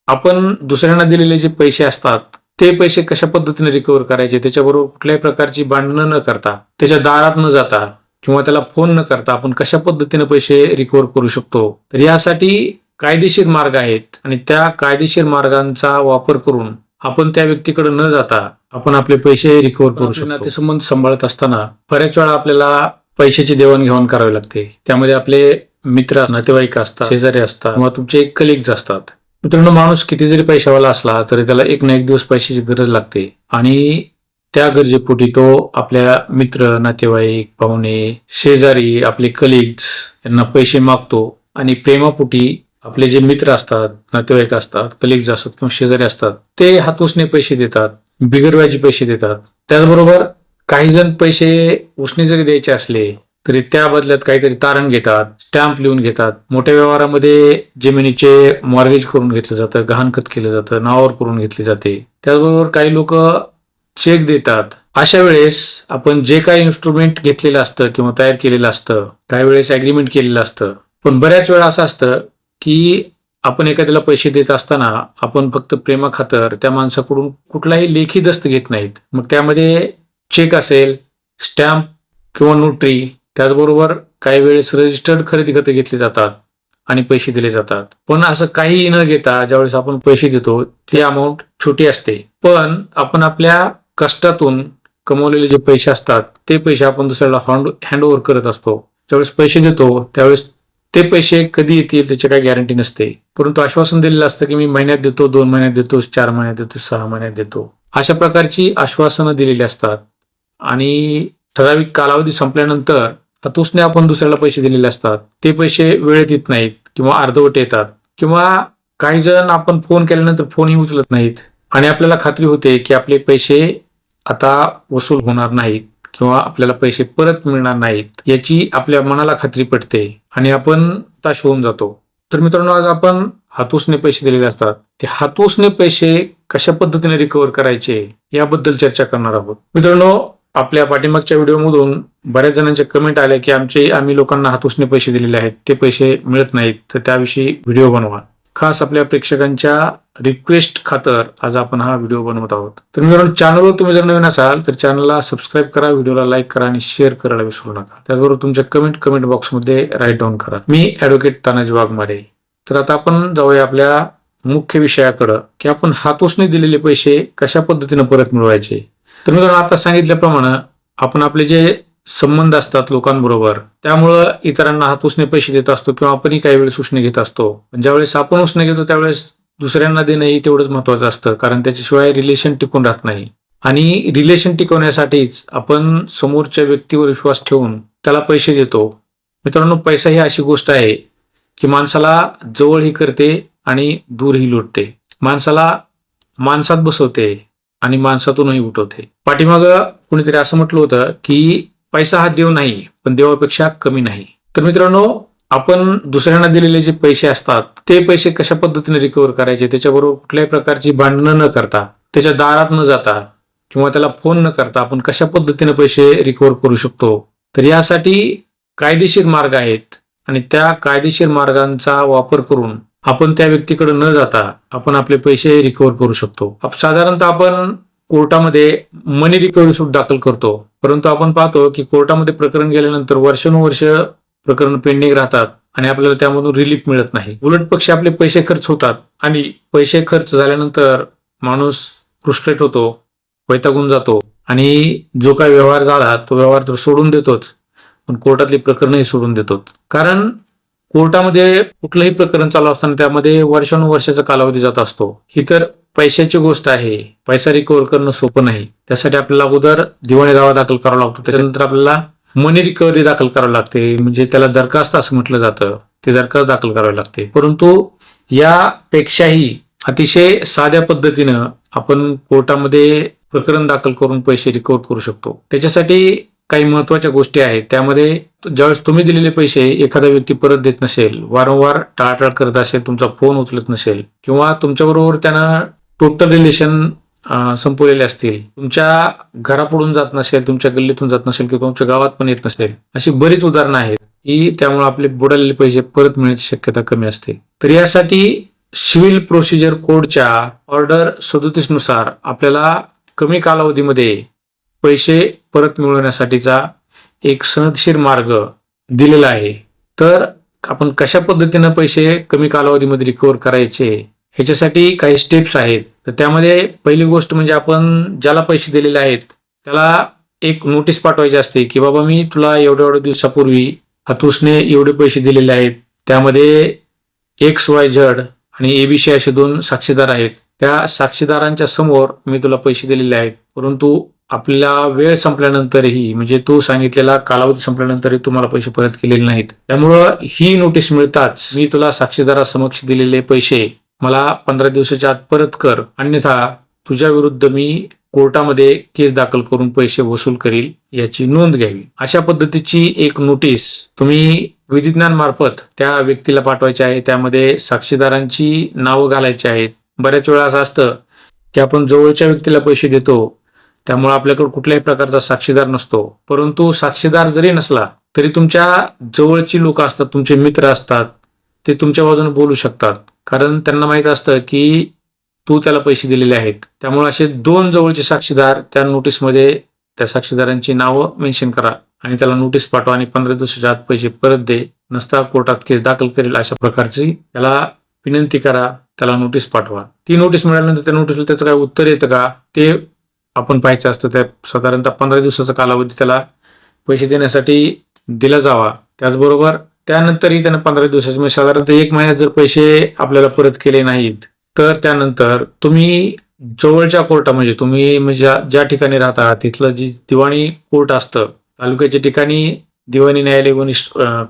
आपण दुसऱ्यांना दिलेले जे पैसे असतात ते पैसे कशा पद्धतीने रिकव्हर करायचे, त्याच्याबरोबर कुठल्याही प्रकारची भांडणं न करता, त्याच्या दारात न जाता किंवा त्याला फोन न करता आपण कशा पद्धतीने पैसे रिकव्हर करू शकतो. तर यासाठी कायदेशीर मार्ग आहेत आणि त्या कायदेशीर मार्गांचा वापर करून आपण त्या व्यक्तीकडे न जाता आपण आपले पैसे रिकव्हर करू शकतो. नातेसंबंध सांभाळत असताना बऱ्याच वेळा आपल्याला पैशाची देवाणघेवाण करावी लागते. त्यामध्ये आपले मित्र, नातेवाईक असतात, शेजारी असतात किंवा तुमचे कलिग्स असतात. मित्रांनो, माणूस किती जरी पैशावाला असला तरी त्याला एक ना एक दिवस पैशाची गरज लागते आणि त्या गरजेपोटी तो आपल्या मित्र, नातेवाईक, पाहुणे, शेजारी, आपले कलिग्स यांना पैसे मागतो आणि प्रेमापोटी आपले जे मित्र असतात, नातेवाईक असतात, कलिग्स असतात किंवा शेजारी असतात ते हातउसने पैसे देतात, बिगरव्याजी पैसे देतात. त्याचबरोबर काही जण पैसे उसने जरी द्यायचे असले तरी त्या बदल्यात काहीतरी तारण घेतात, स्टॅम्प लिहून घेतात. मोठ्या व्यवहारामध्ये जमिनीचे मॉर्गेज करून घेतलं जातं, गहाणखत केलं जातं, नावावर करून घेतली जाते. त्याचबरोबर काही लोक चेक देतात. अशा वेळेस आपण जे काही इन्स्ट्रुमेंट घेतलेलं असतं किंवा तयार केलेलं असतं, काही वेळेस ऍग्रीमेंट केलेलं असतं, पण बऱ्याच वेळा असं असतं की आपण एखाद्याला पैसे देत असताना आपण फक्त प्रेमाखातर त्या माणसाकडून कुठलाही लेखी दस्त घेत नाहीत. मग त्यामध्ये चेक असेल, स्टॅम्प किंवा नोटरी, त्याचबरोबर काही वेळेस रजिस्टर्ड खरेदी खते घेतली जातात आणि पैसे दिले जातात. पण असं काही न घेता ज्यावेळेस आपण पैसे देतो ती अमाऊंट छोटी असते, पण आपण आपल्या कष्टातून कमवलेले जे पैसे असतात ते पैसे आपण दुसऱ्याला हँड ओव्हर करत असतो. ज्यावेळेस पैसे देतो त्यावेळेस ते पैसे कधी येतील त्याची काही गॅरंटी नसते, परंतु आश्वासन दिलेलं असतं की मी महिन्यात देतो, 2 महिन्यात देतो, 4 महिन्यात देतो, 6 महिन्यात देतो. अशा प्रकारची आश्वासनं दिलेली असतात आणि ठराविक कालावधी संपल्यानंतर हातउसने आपण दुसऱ्याला पैसे दिलेले असतात. ते पैसे वेळेत येत नाहीत किंवा अर्धवट येतात किंवा काही जण आपण फोन केल्यानंतर फोनही उचलत नाहीत आणि आपल्याला खात्री होते की आपले पैसे आता वसूल होणार नाहीत किंवा आपल्याला पैसे परत मिळणार नाहीत याची आपल्या मनाला खात्री पटते आणि आपण हताश होऊन जातो. तर मित्रांनो, आज आपण हातउसने पैसे दिलेले असतात ते हातउसने पैसे कशा पद्धतीने रिकव्हर करायचे याबद्दल चर्चा करणार आहोत. मित्रांनो, आपल्या पाठीमागच्या व्हिडिओमधून बऱ्याच जणांचे कमेंट आले की आम्ही लोकांना हातउसने पैसे दिलेले आहेत, ते पैसे मिळत नाहीत, तर त्याविषयी व्हिडिओ बनवा. खास आपल्या प्रेक्षकांच्या रिक्वेस्ट खातर आज आपण हा व्हिडिओ बनवत आहोत. तर मित्रांनो, चॅनलवर तुम्ही जर नवीन असाल तर चॅनलला सबस्क्राईब करा, व्हिडिओला लाईक करा आणि शेअर करायला विसरू नका. त्याचबरोबर तुमच्या कमेंट बॉक्समध्ये राईट डाऊन करा. मी ऍडव्होकेट तानाजी वाघमारे. तर आता आपण जाऊया आपल्या मुख्य विषयाकडं की आपण हातउसने दिलेले पैसे कशा पद्धतीने परत मिळवायचे. तर मित्रांनो, आता सांगितल्याप्रमाणे आपण आपले जे संबंध असतात लोकांबरोबर त्यामुळं इतरांना हातउसने पैसे देत असतो किंवा आपणही काही वेळेस उसने घेत असतो. ज्यावेळेस आपण उसने घेतो त्यावेळेस दुसऱ्यांना देणंही तेवढंच महत्वाचं असतं, कारण त्याच्याशिवाय रिलेशन टिकून राहत नाही आणि रिलेशन टिकवण्यासाठीच आपण समोरच्या व्यक्तीवर विश्वास ठेवून त्याला पैसे देतो. मित्रांनो, पैसा ही अशी गोष्ट आहे की माणसाला जवळही करते आणि दूरही लोटते, माणसाला माणसात बसवते आणि माणसातूनही उठवते. पाठीमागं कुणीतरी असं म्हटलं होतं की पैसा हा देव नाही पण देवापेक्षा कमी नाही. तर मित्रांनो, आपण दुसऱ्यांना दिलेले जे पैसे असतात ते पैसे कशा पद्धतीने रिकव्हर करायचे, त्याच्याबरोबर कुठल्याही प्रकारची भांडणं न करता, त्याच्या दारात न जाता किंवा त्याला फोन न करता आपण कशा पद्धतीने पैसे रिकव्हर करू शकतो. तर यासाठी कायदेशीर मार्ग आहेत आणि त्या कायदेशीर मार्गांचा वापर करून आपण त्या व्यक्तीकडे न जाता आपण आपले पैसे रिकव्हर करू शकतो. साधारणतः आपण कोर्टामध्ये मनी रिकव्हरी सूट दाखल करतो, परंतु आपण पाहतो की कोर्टामध्ये प्रकरण गेल्यानंतर वर्षानुवर्ष प्रकरण पेंडिंग राहतात आणि आपल्याला त्यामधून रिलीफ मिळत नाही. उलट पक्षी आपले पैसे खर्च होतात आणि पैसे खर्च झाल्यानंतर माणूस फ्रस्ट्रेट होतो, वैतागून जातो आणि जो काही व्यवहार झाला तो व्यवहार तर सोडून देतोच, पण कोर्टातली प्रकरणही सोडून देतो. कारण कोर्टामध्ये कुठलंही प्रकरण चालू असताना त्यामध्ये वर्षानुवर्षाचा कालावधी जात असतो. ही तर पैशाची गोष्ट आहे, पैसा रिकव्हर करणं सोपं नाही. त्यासाठी आपल्याला अगोदर दिवाणी दावा दाखल करावा लागतो, त्याच्यानंतर आपल्याला मनी रिकव्हरी दाखल करावी लागते, म्हणजे त्याला दरखास्त असं म्हटलं जातं, ते दरखास्त दाखल करावी लागते. परंतु यापेक्षाही अतिशय साध्या पद्धतीनं आपण कोर्टामध्ये प्रकरण दाखल करून पैसे रिकव्हर करू शकतो. त्याच्यासाठी काही महत्वाच्या गोष्टी आहेत. त्यामध्ये ज्यावेळेस तुम्ही दिलेले पैसे एखादा व्यक्ती परत देत नसेल, वारंवार टाळाटाळ करत असेल, तुमचा फोन उचलत नसेल किंवा तुमच्याबरोबर त्यानं टोटल रिलेशन संपवलेले असतील, तुमच्या घरापुढून जात नसेल, तुमच्या गल्लीतून जात नसेल किंवा तुमच्या गावात पण येत नसेल, अशी बरीच उदाहरणं आहेत की त्यामुळे आपले बुडालेले पैसे परत मिळण्याची शक्यता कमी असते. तर यासाठी सिव्हिल प्रोसिजर कोडच्या ऑर्डर 37 नुसार आपल्याला कमी कालावधीमध्ये पैसे परत मिळवण्यासाठीचा एक सनदशीर मार्ग दिलेला आहे. तर आपण कशा पद्धतीनं पैसे कमी कालावधीमध्ये रिकव्हर करायचे ह्याच्यासाठी काही स्टेप्स आहेत. तर त्यामध्ये पहिली गोष्ट म्हणजे आपण ज्याला पैसे दिलेले आहेत त्याला एक नोटीस पाठवायची असते की बाबा मी तुला एवढ्या एवढ्या दिवसापूर्वी हातूसने एवढे पैसे दिलेले आहेत. त्यामध्ये XYZ आणि ABC असे 2 साक्षीदार आहेत. त्या साक्षीदारांच्या समोर मी तुला पैसे दिलेले आहेत. परंतु आपला वेळ संपल्यानंतरही म्हणजे तू सांगितलेला कालावधी संपल्यानंतरही तुम्हाला पैसे परत केलेले नाहीत. त्यामुळं ही नोटीस मिळताच मी तुला साक्षीदारासमक्ष दिलेले पैसे मला 15 दिवसाच्या आत परत कर, अन्यथा तुझ्या विरुद्ध मी कोर्टामध्ये केस दाखल करून पैसे वसूल करील याची नोंद घ्यावी. अशा पद्धतीची एक नोटीस तुम्ही विधिज्ञान मार्फत त्या व्यक्तीला पाठवायची आहे. त्यामध्ये साक्षीदारांची नावं घालायची आहेत. बऱ्याच वेळा असं असतं की आपण जवळच्या व्यक्तीला पैसे देतो, त्यामुळे आपल्याकडे कुठल्याही प्रकारचा साक्षीदार नसतो. परंतु साक्षीदार जरी नसला तरी तुमच्या जवळची लोक असतात, तुमचे मित्र असतात, ते तुमच्या बाजूने बोलू शकतात. कारण त्यांना माहित असतं की तू त्याला पैसे दिलेले आहेत. त्यामुळे असे 2 जवळचे साक्षीदार त्या नोटीसमध्ये त्या साक्षीदारांची नावं मेन्शन करा आणि त्याला नोटीस पाठवा आणि 15 दिवसाच्या आत पैसे परत दे, नसता कोर्टात केस दाखल करेल अशा प्रकारची त्याला विनंती करा, त्याला नोटीस पाठवा. ती नोटीस मिळाल्यानंतर त्या नोटीसला त्याचं काय उत्तर येतं का ते आपण पाहायचं असतं. त्या साधारणतः 15 दिवसाचा कालावधी त्याला पैसे देण्यासाठी दिला जावा. त्याचबरोबर त्यानंतरही त्यानं 15 दिवसाचे म्हणजे साधारणतः 1 महिन्यात जर पैसे आपल्याला परत केले नाहीत तर त्यानंतर तुम्ही जवळच्या कोर्टा म्हणजे तुम्ही म्हणजे ज्या ठिकाणी राहता तिथलं जी दिवाणी कोर्ट असतं, तालुक्याच्या ठिकाणी दिवाणी न्यायालय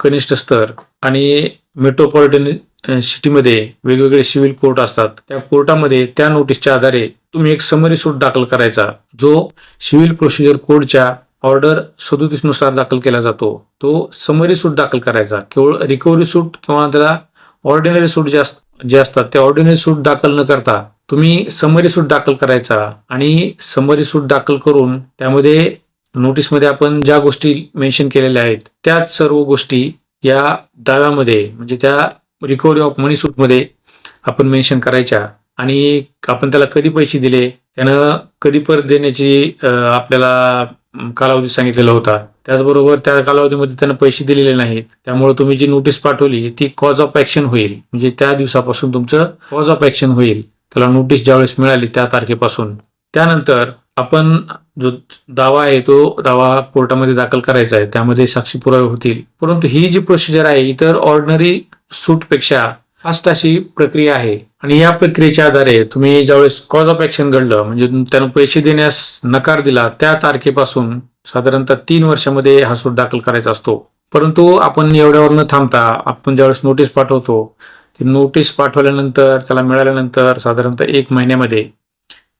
कनिष्ठ स्तर आणि मेट्रोपॉलिटन सिटीमध्ये वेगवेगळे सिव्हिल कोर्ट असतात. त्या कोर्टामध्ये त्या नोटीसच्या आधारे तुम्ही एक समरी सूट दाखल करायचा, जो सिव्हिल प्रोसिजर कोडच्या ऑर्डर 37 नुसार दाखल केला जातो. तो समरी सूट दाखल करायचा. केवळ रिकव्हरी सूट किंवा त्याला ऑर्डिनरी सूट जे असतात त्या ऑर्डिनरी सूट दाखल न करता तुम्ही समरी सूट दाखल करायचा आणि समरी सूट दाखल करून त्यामध्ये नोटीसमध्ये आपण ज्या गोष्टी मेन्शन केलेल्या आहेत त्याच सर्व गोष्टी या दाव्यामध्ये म्हणजे त्या रिकव्हरी ऑफ मनी सूटमध्ये आपण मेन्शन करायच्या आणि आपण त्याला कधी पैसे दिले, त्यानं कधी परत देण्याची आपल्याला कालावधी सांगितलेला होता. त्याचबरोबर त्या कालावधीमध्ये त्यानं पैसे दिलेले नाहीत, त्यामुळे तुम्ही जी नोटीस पाठवली ती कॉज ऑफ ॲक्शन होईल. म्हणजे त्या दिवसापासून तुमचं कॉज ऑफ ॲक्शन होईल, त्याला नोटीस ज्यावेळेस मिळाली त्या तारखेपासून. त्यानंतर आपण जो दावा आहे तो दावा कोर्टामध्ये दाखल करायचा आहे. त्यामध्ये साक्षी पुरावे होतील. परंतु ही जी प्रोसिजर आहे इतर ऑर्डिनरी सूटपेक्षा फास्ट अशी प्रक्रिया आहे आणि या प्रक्रियेच्या आधारे तुम्ही ज्यावेळेस कॉज ऑफ ॲक्शन घडलं म्हणजे त्यानं पैसे देण्यास नकार दिला त्या तारखेपासून साधारणतः 3 वर्षामध्ये हा सूट दाखल करायचा असतो. परंतु आपण एवढ्यावर न थांबता आपण ज्यावेळेस नोटीस पाठवतो, ती नोटीस पाठवल्यानंतर त्याला मिळाल्यानंतर साधारणतः 1 महिन्यामध्ये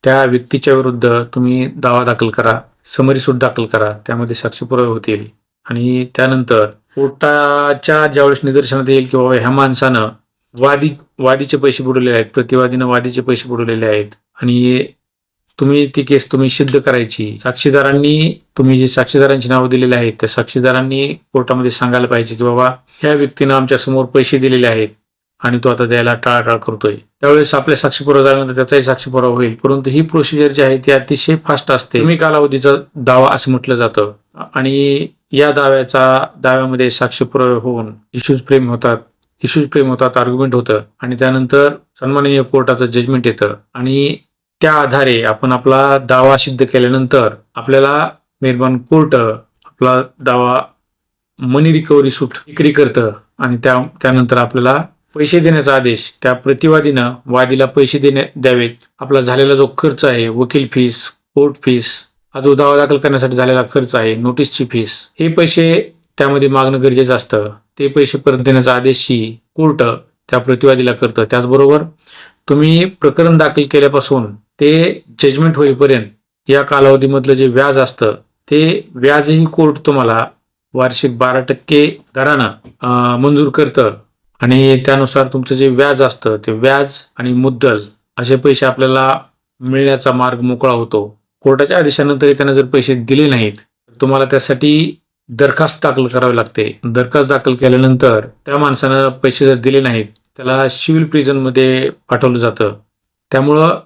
त्या व्यक्तीच्या विरुद्ध तुम्ही दावा दाखल करा, समरी सूट दाखल करा. त्यामध्ये साक्षी पुरावे होतील आणि त्यानंतर कोर्टाच्या ज्यावेळेस निदर्शनात येईल की बाबा ह्या माणसानं वादीचे पैसे बुडवलेले आहेत, प्रतिवादीनं वादीचे पैसे बुडवलेले आहेत आणि तुम्ही ती केस तुम्ही सिद्ध करायची. साक्षीदारांनी तुम्ही जे साक्षीदारांची नावं दिलेली आहेत त्या साक्षीदारांनी कोर्टामध्ये सांगायला पाहिजे की बाबा ह्या व्यक्तीनं आमच्या समोर पैसे दिलेले आहेत आणि तो आता द्यायला टाळाटाळ करतोय. त्यावेळेस आपल्या साक्षी पुरावा झाल्यानंतर त्याचाही साक्षी पुरावा होईल. परंतु ही प्रोसिजर जी आहे ती अतिशय फास्ट असते. कमी कालावधीचा दावा असं म्हटलं जातं आणि या दाव्यामध्ये साक्षी पुरावे होऊन इश्यूज फ्रेम होतात, आर्ग्युमेंट होतं आणि त्यानंतर सन्माननीय कोर्टाचं जजमेंट येतं आणि त्या आधारे आपण आपला दावा सिद्ध केल्यानंतर आपल्याला मेहरबान कोर्ट आपला दावा मनी रिकव्हरी सूट विक्री करतं आणि त्यानंतर आपल्याला पैसे देण्याचा आदेश त्या प्रतिवादीनं वादीला पैसे द्यावेत. आपला झालेला जो खर्च आहे, वकील फीस, कोर्ट फीस, हा जो दावा दाखल करण्यासाठी झालेला खर्च आहे, नोटीसची फीस, हे पैसे त्यामध्ये मागणं गरजेचं असतं. ते पैसे परत देण्याचा आदेशही कोर्ट त्या प्रतिवादीला करतं. त्याचबरोबर तुम्ही प्रकरण दाखल केल्यापासून ते जजमेंट होईपर्यंत या कालावधीमधलं जे व्याज असतं ते व्याजही कोर्ट तुम्हाला वार्षिक 12% दरानं मंजूर करतं आणि त्यानुसार तुमचं जे व्याज असतं ते व्याज आणि मुद्दल असे पैसे आपल्याला मिळण्याचा मार्ग मोकळा होतो. कोर्टाच्या आदेशानंतर त्यानं जर पैसे दिले नाहीत तर तुम्हाला त्यासाठी दरखास्त दाखल करावी लागते. दरखास्त दाखल केल्यानंतर त्या माणसानं पैसे जर दिले नाहीत त्याला सिव्हिल प्रिझनमध्ये पाठवलं जातं. त्यामुळं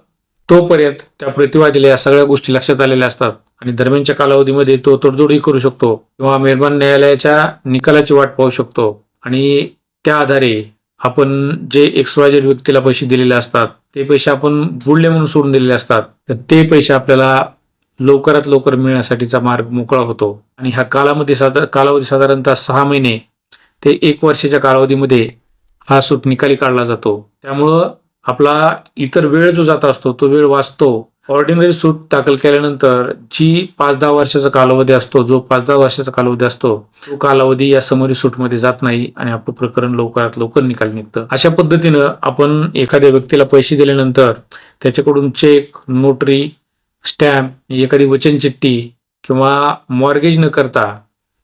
तोपर्यंत त्या प्रतिवादीला या सगळ्या गोष्टी लक्षात आलेल्या असतात आणि दरम्यानच्या कालावधीमध्ये तो तडजोडही करू शकतो किंवा मेहरबान न्यायालयाच्या निकालाची वाट पाहू शकतो आणि त्या आधारे आपण जे XYZ व्यक्तीला पैसे दिलेले असतात ते पैसे आपण बुडले म्हणून सोडून दिलेले असतात, तर ते पैसे आपल्याला लवकरात लवकर मिळण्यासाठीचा मार्ग मोकळा होतो आणि ह्या कालावधी साधारणतः 6 महिने ते 1 वर्षाच्या कालावधीमध्ये हा सूट निकाली काढला जातो. त्यामुळं आपला इतर वेळ जो जात असतो तो वेळ वाचतो. ऑर्डिनरी सूट दाखल केल्यानंतर जी 5-10 वर्षाचा कालावधी असतो, जो 5-10 वर्षाचा कालावधी असतो, तो कालावधी या समरी सूटमध्ये जात नाही आणि आपलं प्रकरण लवकरात लवकर निकाली निघतं. अशा पद्धतीनं आपण एखाद्या व्यक्तीला पैसे दिल्यानंतर त्याच्याकडून चेक, नोटरी, स्टॅम्प, एखादी वचनचिठ्ठी किंवा मॉर्गेज न करता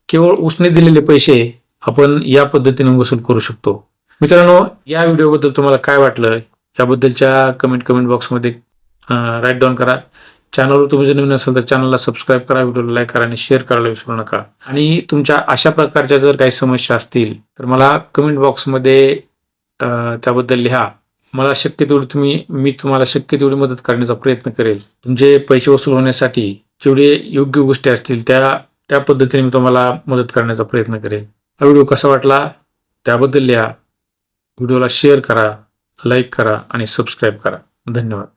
केवळ उसने दिलेले पैसे आपण या पद्धतीने वसूल करू शकतो. मित्रांनो, या व्हिडिओबद्दल तुम्हाला काय वाटलं याबद्दलच्या कमेंट बॉक्समध्ये राईट डाऊन करा. चॅनलवर तुम्ही जर नवीन असाल तर चॅनलला सबस्क्राईब करा, व्हिडिओला लाईक करा आणि शेअर करायला विसरू नका. आणि तुमच्या अशा प्रकारच्या जर काही समस्या असतील तर मला कमेंट बॉक्समध्ये त्याबद्दल लिहा. मी तुम्हाला शक्य तेवढी मदत करण्याचा प्रयत्न करेल. तुमचे पैसे वसूल होण्यासाठी जेवढे योग्य गोष्टी असतील त्या पद्धतीने मी तुम्हाला मदत करण्याचा प्रयत्न करेल. हा व्हिडिओ कसा वाटला त्याबद्दल लिहा. व्हिडिओला शेअर करा, लाईक करा आणि सबस्क्राईब करा. धन्यवाद.